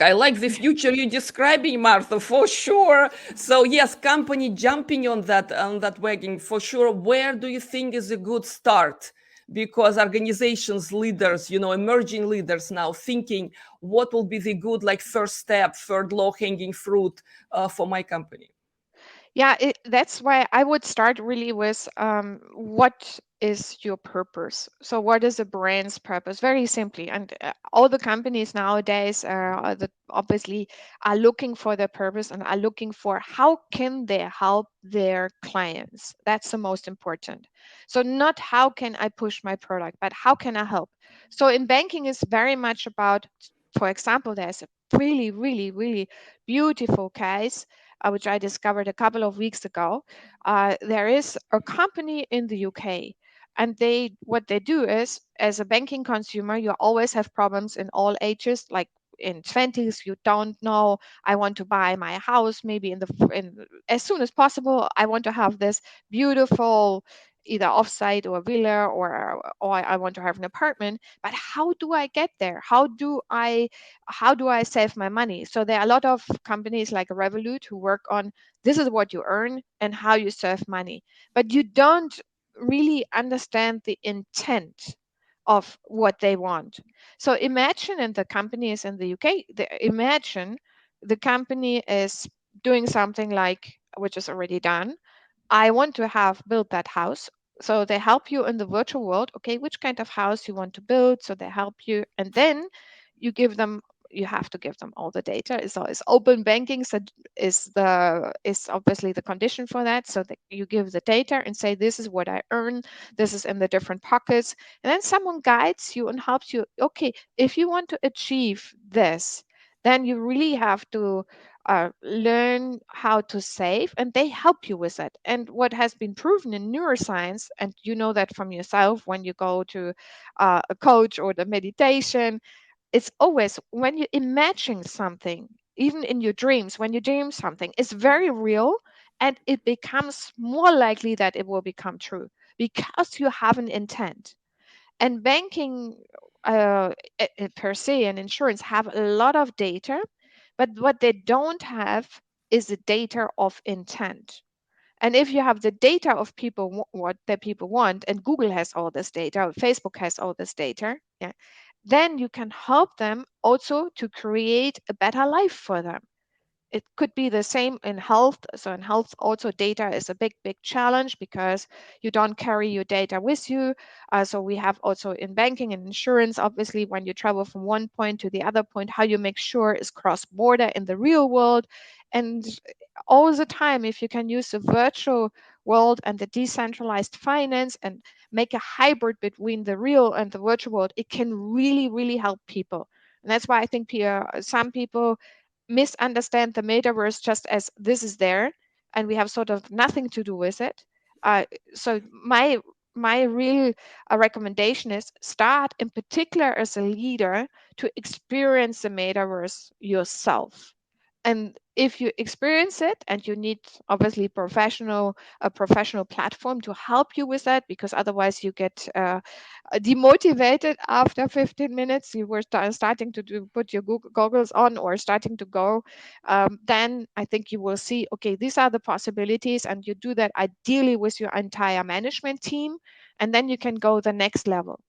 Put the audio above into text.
I like the future you're describing, Martha, for sure. So yes, company jumping on that wagon for sure. Where do you think is a good start? Because organizations, leaders, emerging leaders now thinking what will be the good like first step, third low hanging fruit for my company. Yeah, that's why I would start really with what is your purpose? So, what is a brand's purpose? Very simply, and all the companies nowadays obviously are looking for their purpose and are looking for how can they help their clients. That's the most important. So, not how can I push my product, but how can I help? So, in banking, is very much about, for example, there's a really, really, really beautiful case which I discovered a couple of weeks ago. There is a company in the UK, and what they do is, as a banking consumer, you always have problems in all ages, like in 20s you don't know, I want to buy my house maybe as soon as possible. I want to have this beautiful either offsite or villa, or I want to have an apartment, but how do I get there? How do I save my money? So there are a lot of companies like Revolut who work on this is what you earn and how you save money, but you don't really understand the intent of what they want. So imagine, and the company is in the UK, imagine the company is doing something like, which is already done. I want to have built that house. So they help you in the virtual world. Okay, which kind of house you want to build? So they help you, and then you give them. You have to give them all the data. It's open banking. So is obviously the condition for that. So that you give the data and say, this is what I earn. This is in the different pockets, and then someone guides you and helps you. Okay, if you want to achieve this, then you really have to learn how to save, and they help you with it. And what has been proven in neuroscience, and you know that from yourself when you go to a coach or the meditation, it's always when you imagine something, even in your dreams, when you dream something, it's very real, and it becomes more likely that it will become true because you have an intent. And banking per se and insurance have a lot of data, but what they don't have is the data of intent. And if you have the data of people, what the people want, and Google has all this data, or Facebook has all this data, yeah, then you can help them also to create a better life for them. It could be the same in health. So in health, also data is a big challenge because you don't carry your data with you. So we have also in banking and insurance, obviously, when you travel from one point to the other point, how you make sure is cross border in the real world. And all the time, if you can use the virtual world and the decentralized finance and make a hybrid between the real and the virtual world, it can really help people. And that's why I think some people misunderstand the metaverse just as this is there and we have sort of nothing to do with it. So my real recommendation is start in particular as a leader to experience the metaverse yourself. And if you experience it and you need obviously a professional platform to help you with that, because otherwise you get demotivated after 15 minutes, you were starting to put your goggles on or starting to go, then I think you will see, okay, these are the possibilities, and you do that ideally with your entire management team, and then you can go the next level.